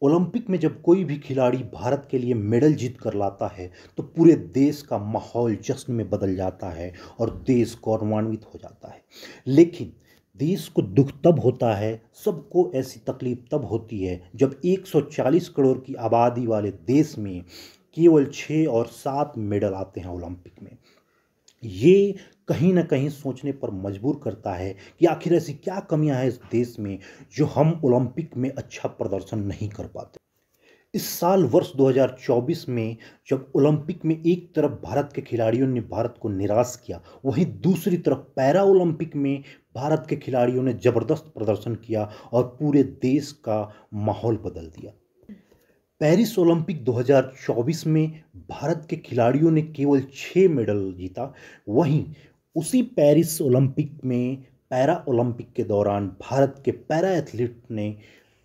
Olympic में जब कोई भी खिलाड़ी भारत के लिए मेडल जीत कर लाता है तो पूरे देश का माहौल जश्न में बदल जाता है और देश गौरवान्वित हो जाता है। लेकिन देश को दुख तब होता है, सबको ऐसी तकलीफ तब होती है जब 140 करोड़ की आबादी वाले देश में केवल 6 और 7 मेडल आते हैं ओलंपिक में। ये कहीं ना कहीं सोचने पर मजबूर करता है कि आखिर ऐसी क्या कमियां हैं इस देश में जो हम ओलंपिक में अच्छा प्रदर्शन नहीं कर पाते। इस साल वर्ष 2024 में जब ओलंपिक में एक तरफ भारत के खिलाड़ियों ने भारत को निराश किया, वहीं दूसरी तरफ पैरा ओलंपिक में भारत के खिलाड़ियों ने जबरदस्त प्रदर्शन किया और पूरे देश का माहौल बदल दिया। पेरिस ओलंपिक 2024 में भारत के खिलाड़ियों ने केवल 6 मेडल जीता। वहीं उसी पेरिस ओलंपिक में पैरा ओलंपिक के दौरान भारत के पैरा एथलीट ने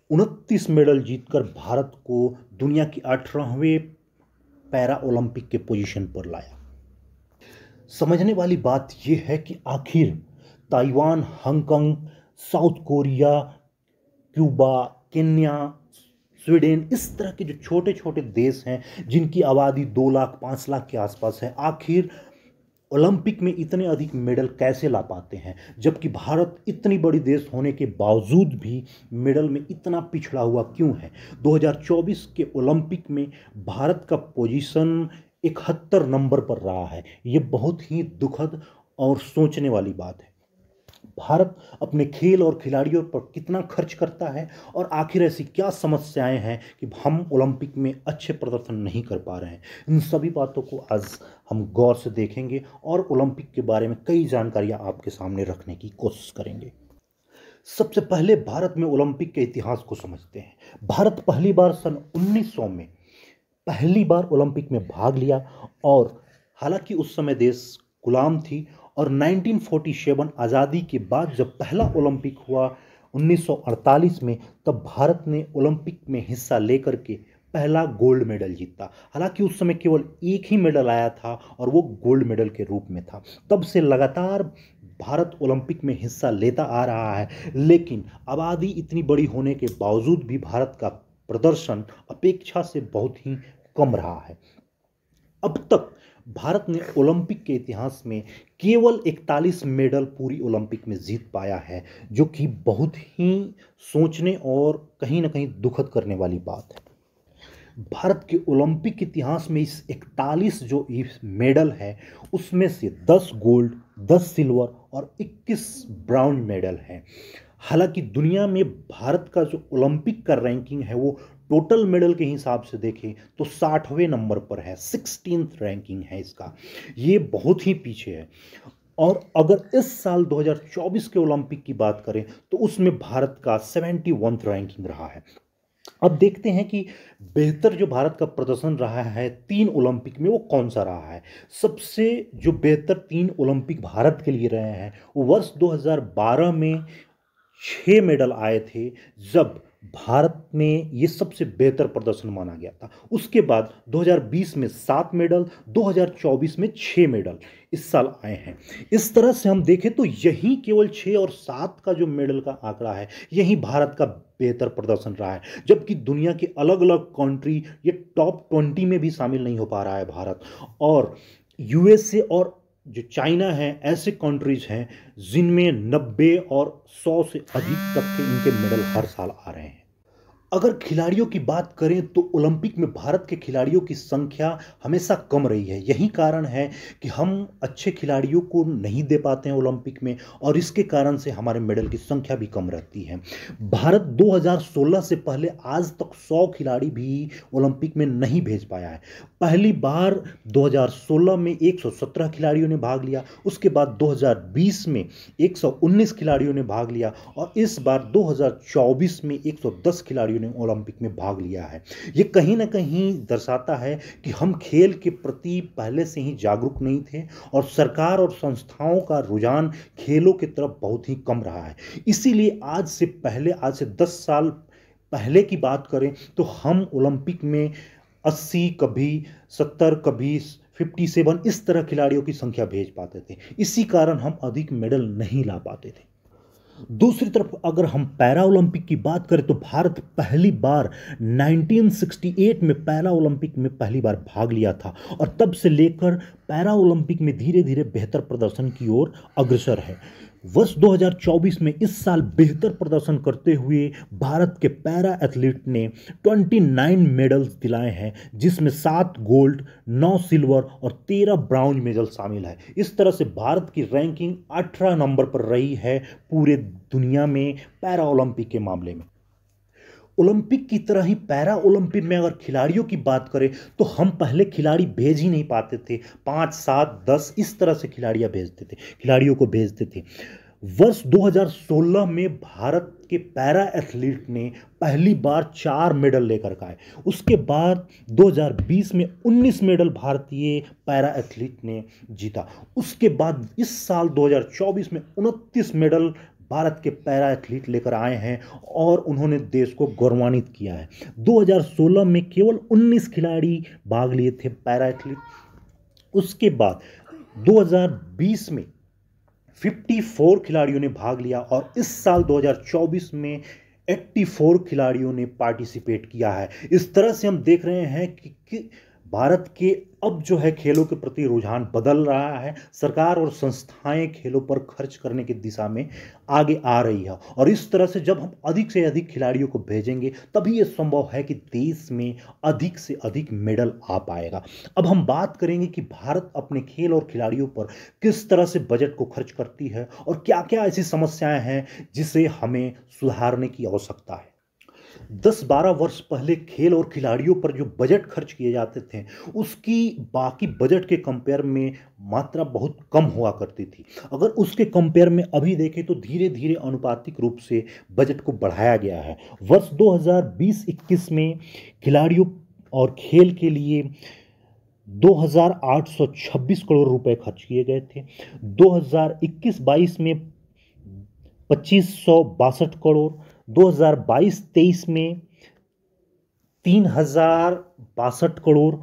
29 मेडल जीतकर भारत को दुनिया की 18वें पैरा ओलंपिक के पोजीशन पर लाया। समझने वाली बात यह है कि आखिर Taiwan, Hong Kong, south Korea, Cuba, Kenya, Sweden, इस तरह के जो छोटे छोटे देश हैं जिनकी आबादी 2 लाख 5 लाख के आसपास है, आखिर ओलंपिक में इतने अधिक मेडल कैसे ला पाते हैं, जबकि भारत इतनी बड़ी देश होने के बावजूद भी मेडल में इतना पिछड़ा हुआ क्यों है। 2024 के ओलंपिक में भारत का पोजीशन 71 नंबर पर रहा है। ये बहुत ही दुखद और सोचने वाली बात है। भारत अपने खेल और खिलाड़ियों पर कितना खर्च करता है और आखिर ऐसी क्या समस्याएं हैं कि हम ओलंपिक में अच्छे प्रदर्शन नहीं कर पा रहे हैं। इन सभी बातों को आज हम गौर से देखेंगे और ओलंपिक के बारे में कई जानकारियां आपके सामने रखने की कोशिश करेंगे। सबसे पहले भारत में ओलंपिक के इतिहास को समझते हैं। भारत पहली बार सन 1900 में पहली बार ओलंपिक में भाग लिया और हालांकि उस समय देश गुलाम थी और 1947 आज़ादी के बाद जब पहला ओलंपिक हुआ 1948 में, तब भारत ने ओलंपिक में हिस्सा लेकर के पहला गोल्ड मेडल जीता। हालांकि उस समय केवल एक ही मेडल आया था और वो गोल्ड मेडल के रूप में था। तब से लगातार भारत ओलंपिक में हिस्सा लेता आ रहा है, लेकिन आबादी इतनी बड़ी होने के बावजूद भी भारत का प्रदर्शन अपेक्षा से बहुत ही कम रहा है। अब तक भारत ने ओलंपिक के इतिहास में केवल 41 मेडल पूरी ओलंपिक में जीत पाया है, जो कि बहुत ही सोचने और कहीं ना कहीं दुखद करने वाली बात है। भारत के ओलंपिक इतिहास में इस 41 जो मेडल है उसमें से 10 गोल्ड, 10 सिल्वर और 21 ब्राउन मेडल हैं। हालांकि दुनिया में भारत का जो ओलंपिक का रैंकिंग है वो टोटल मेडल के हिसाब से देखें तो 60वें नंबर पर है, 16th रैंकिंग है इसका। ये बहुत ही पीछे है। और अगर इस साल 2024 के ओलंपिक की बात करें तो उसमें भारत का 71th रैंकिंग रहा है। अब देखते हैं कि बेहतर जो भारत का प्रदर्शन रहा है 3 ओलंपिक में वो कौन सा रहा है। सबसे जो बेहतर 3 ओलंपिक भारत के लिए रहे हैं वो वर्ष 2012 में 6 मेडल आए थे, जब भारत में ये सबसे बेहतर प्रदर्शन माना गया था। उसके बाद 2020 में 7 मेडल, 2024 में 6 मेडल इस साल आए हैं। इस तरह से हम देखें तो यही केवल 6 और 7 का जो मेडल का आंकड़ा है यही भारत का बेहतर प्रदर्शन रहा है, जबकि दुनिया के अलग अलग कंट्री ये टॉप 20 में भी शामिल नहीं हो पा रहा है भारत। और यूएसए और जो चाइना है ऐसे कंट्रीज हैं जिनमें 90 और 100 से अधिक तक के इनके मेडल हर साल आ रहे हैं। अगर खिलाड़ियों की बात करें तो ओलंपिक में भारत के खिलाड़ियों की संख्या हमेशा कम रही है। यही कारण है कि हम अच्छे खिलाड़ियों को नहीं दे पाते हैं ओलंपिक में और इसके कारण से हमारे मेडल की संख्या भी कम रहती है। भारत 2016 से पहले आज तक 100 खिलाड़ी भी ओलंपिक में नहीं भेज पाया है। पहली बार 2016 में 117 खिलाड़ियों ने भाग लिया, उसके बाद 2020 में 119 खिलाड़ियों ने भाग लिया और इस बार 2024 में 110 खिलाड़ियों ने ओलंपिक में भाग लिया है। ये कहीं ना कहीं दर्शाता है कि हम खेल के प्रति पहले से ही जागरूक नहीं थे और सरकार और संस्थाओं का रुझान खेलों की तरफ बहुत ही कम रहा है। इसीलिए आज से 10 साल पहले की बात करें तो हम ओलंपिक में 80, कभी 70, कभी 57 इस तरह खिलाड़ियों की संख्या भेज पाते थे। इसी कारण हम अधिक मेडल नहीं ला पाते थे। दूसरी तरफ अगर हम पैरा ओलंपिक की बात करें तो भारत पहली बार 1968 में पैरा ओलंपिक में पहली बार भाग लिया था और तब से लेकर पैरा ओलंपिक में धीरे धीरे बेहतर प्रदर्शन की ओर अग्रसर है। वर्ष 2024 में इस साल बेहतर प्रदर्शन करते हुए भारत के पैरा एथलीट ने 29 मेडल्स दिलाए हैं, जिसमें 7 गोल्ड, 9 सिल्वर और 13 ब्राउन मेडल शामिल है। इस तरह से भारत की रैंकिंग 18 नंबर पर रही है पूरे दुनिया में पैरा ओलंपिक के मामले में। ओलंपिक की तरह ही पैरा ओलंपिक में अगर खिलाड़ियों की बात करें तो हम पहले खिलाड़ी भेज ही नहीं पाते थे, 5, 7, 10 इस तरह से खिलाड़ियों को भेजते थे। वर्ष 2016 में भारत के पैरा एथलीट ने पहली बार 4 मेडल लेकर के आए। उसके बाद 2020 में 19 मेडल भारतीय पैरा एथलीट ने जीता। उसके बाद इस साल 2024 में 29 मेडल भारत के पैरा एथलीट लेकर आए हैं और उन्होंने देश को गौरवान्वित किया है। 2016 में केवल 19 खिलाड़ी भाग लिए थे पैरा एथलीट। उसके बाद 2020 में 54 खिलाड़ियों ने भाग लिया और इस साल 2024 में 84 खिलाड़ियों ने पार्टिसिपेट किया है। इस तरह से हम देख रहे हैं कि भारत के अब जो है खेलों के प्रति रुझान बदल रहा है। सरकार और संस्थाएं खेलों पर खर्च करने की दिशा में आगे आ रही है और इस तरह से जब हम अधिक से अधिक खिलाड़ियों को भेजेंगे तभी ये संभव है कि देश में अधिक से अधिक मेडल आ पाएगा। अब हम बात करेंगे कि भारत अपने खेल और खिलाड़ियों पर किस तरह से बजट को खर्च करती है और क्या क्या ऐसी समस्याएं हैं जिसे हमें सुधारने की आवश्यकता है। 10-12 वर्ष पहले खेल और खिलाड़ियों पर जो बजट खर्च किए जाते थे उसकी बाकी बजट के कंपेयर में मात्रा बहुत कम हुआ करती थी। अगर उसके कंपेयर में अभी देखें तो धीरे धीरे अनुपातिक रूप से बजट को बढ़ाया गया है। वर्ष 2020-21 में खिलाड़ियों और खेल के लिए 2,826 करोड़ रुपए खर्च किए गए थे। 2021-22 में 2,562 करोड़, 2022-23 में 3,062 करोड़,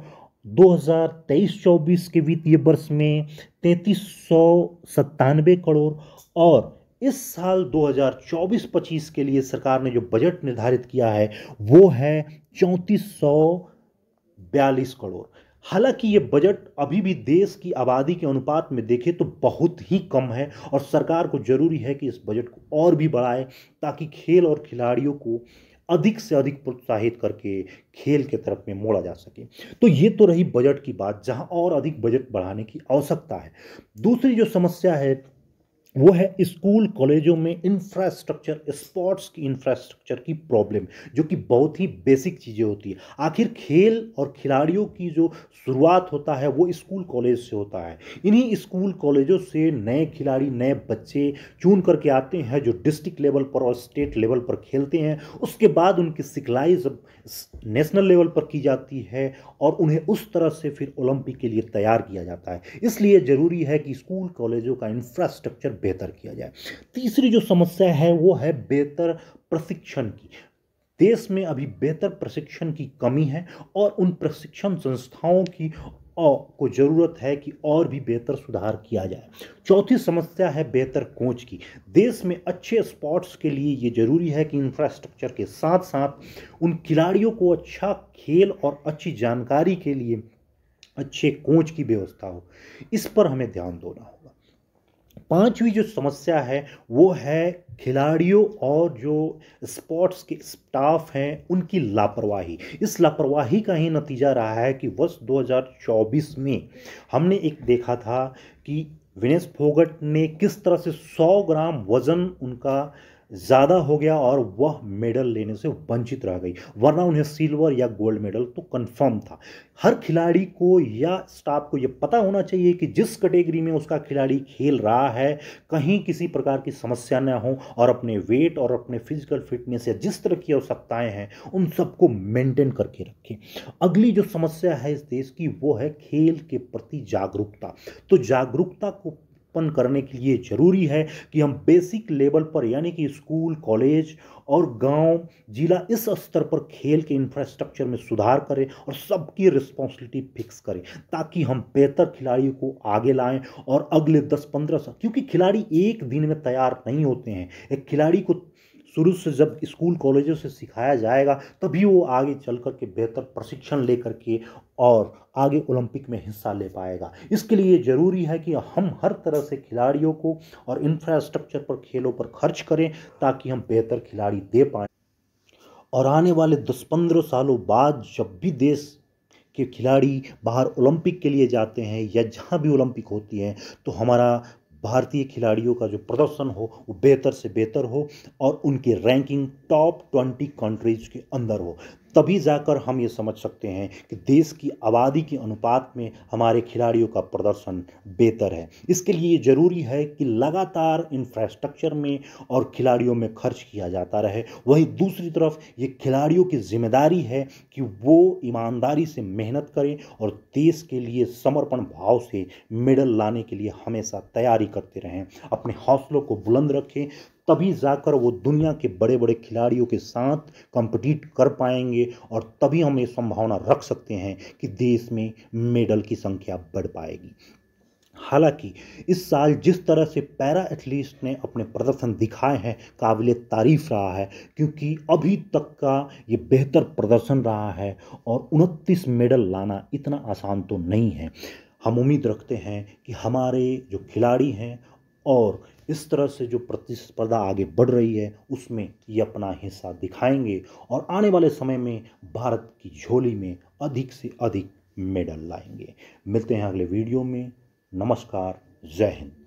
2023-24 के वित्तीय वर्ष में 3,397 करोड़ और इस साल 2024-25 के लिए सरकार ने जो बजट निर्धारित किया है वो है 3,442 करोड़। हालांकि ये बजट अभी भी देश की आबादी के अनुपात में देखें तो बहुत ही कम है और सरकार को जरूरी है कि इस बजट को और भी बढ़ाए ताकि खेल और खिलाड़ियों को अधिक से अधिक प्रोत्साहित करके खेल के तरफ में मोड़ा जा सके। तो ये तो रही बजट की बात, जहां और अधिक बजट बढ़ाने की आवश्यकता है। दूसरी जो समस्या है वो है स्कूल कॉलेजों में इंफ्रास्ट्रक्चर, स्पोर्ट्स की इंफ्रास्ट्रक्चर की प्रॉब्लम, जो कि बहुत ही बेसिक चीज़ें होती है। आखिर खेल और खिलाड़ियों की जो शुरुआत होता है वो स्कूल कॉलेज से होता है। इन्हीं स्कूल कॉलेजों से नए खिलाड़ी, नए बच्चे चुन करके आते हैं जो डिस्ट्रिक्ट लेवल पर और स्टेट लेवल पर खेलते हैं। उसके बाद उनकी सिखलाई नेशनल लेवल पर की जाती है और उन्हें उस तरह से फिर ओलंपिक के लिए तैयार किया जाता है। इसलिए ज़रूरी है कि स्कूल कॉलेजों का इंफ्रास्ट्रक्चर बेहतर किया जाए। तीसरी जो समस्या है वो है बेहतर प्रशिक्षण की। देश में अभी बेहतर प्रशिक्षण की कमी है और उन प्रशिक्षण संस्थाओं की को ज़रूरत है कि और भी बेहतर सुधार किया जाए। चौथी समस्या है बेहतर कोच की। देश में अच्छे स्पोर्ट्स के लिए ये ज़रूरी है कि इंफ्रास्ट्रक्चर के साथ साथ उन खिलाड़ियों को अच्छा खेल और अच्छी जानकारी के लिए अच्छे कोच की व्यवस्था हो। इस पर हमें ध्यान देना होगा। पांचवी जो समस्या है वो है खिलाड़ियों और जो स्पोर्ट्स के स्टाफ हैं उनकी लापरवाही। इस लापरवाही का ही नतीजा रहा है कि वर्ष 2024 में हमने एक देखा था कि विनेश फोगट ने किस तरह से 100 ग्राम वजन उनका ज़्यादा हो गया और वह मेडल लेने से वंचित रह गई, वरना उन्हें सिल्वर या गोल्ड मेडल तो कंफर्म था। हर खिलाड़ी को या स्टाफ को यह पता होना चाहिए कि जिस कैटेगरी में उसका खिलाड़ी खेल रहा है कहीं किसी प्रकार की समस्या न हो और अपने वेट और अपने फिजिकल फिटनेस या जिस तरह की आवश्यकताएं हैं उन सबको मेंटेन करके रखें। अगली जो समस्या है इस देश की वो है खेल के प्रति जागरूकता। तो जागरूकता को उत्पन्न करने के लिए ज़रूरी है कि हम बेसिक लेवल पर यानी कि स्कूल, कॉलेज और गांव, जिला, इस स्तर पर खेल के इंफ्रास्ट्रक्चर में सुधार करें और सबकी रिस्पॉन्सिबिलिटी फिक्स करें, ताकि हम बेहतर खिलाड़ियों को आगे लाएं और अगले 10-15 साल, क्योंकि खिलाड़ी एक दिन में तैयार नहीं होते हैं। एक खिलाड़ी को शुरू से जब स्कूल कॉलेजों से सिखाया जाएगा तभी वो आगे चल कर के बेहतर प्रशिक्षण लेकर के और आगे ओलंपिक में हिस्सा ले पाएगा। इसके लिए ज़रूरी है कि हम हर तरह से खिलाड़ियों को और इंफ्रास्ट्रक्चर पर, खेलों पर खर्च करें, ताकि हम बेहतर खिलाड़ी दे पाएँ। और आने वाले 10-15 सालों बाद जब भी देश के खिलाड़ी बाहर ओलंपिक के लिए जाते हैं या जहाँ भी ओलंपिक होती है, तो हमारा भारतीय खिलाड़ियों का जो प्रदर्शन हो वो बेहतर से बेहतर हो और उनकी रैंकिंग टॉप 20 कंट्रीज के अंदर हो। तभी जाकर हम ये समझ सकते हैं कि देश की आबादी के अनुपात में हमारे खिलाड़ियों का प्रदर्शन बेहतर है। इसके लिए ज़रूरी है कि लगातार इंफ्रास्ट्रक्चर में और खिलाड़ियों में खर्च किया जाता रहे। वहीं दूसरी तरफ ये खिलाड़ियों की जिम्मेदारी है कि वो ईमानदारी से मेहनत करें और देश के लिए समर्पण भाव से मेडल लाने के लिए हमेशा तैयारी करते रहें, अपने हौसलों को बुलंद रखें। तभी जाकर वो दुनिया के बड़े बड़े खिलाड़ियों के साथ कम्पीट कर पाएंगे और तभी हम ये संभावना रख सकते हैं कि देश में मेडल की संख्या बढ़ पाएगी। हालांकि इस साल जिस तरह से पैरा एथलीट्स ने अपने प्रदर्शन दिखाए हैं, काबिले तारीफ रहा है, क्योंकि अभी तक का ये बेहतर प्रदर्शन रहा है और 29 मेडल लाना इतना आसान तो नहीं है। हम उम्मीद रखते हैं कि हमारे जो खिलाड़ी हैं और इस तरह से जो प्रतिस्पर्धा आगे बढ़ रही है उसमें ये अपना हिस्सा दिखाएंगे और आने वाले समय में भारत की झोली में अधिक से अधिक मेडल लाएंगे। मिलते हैं अगले वीडियो में। नमस्कार, जय हिंद।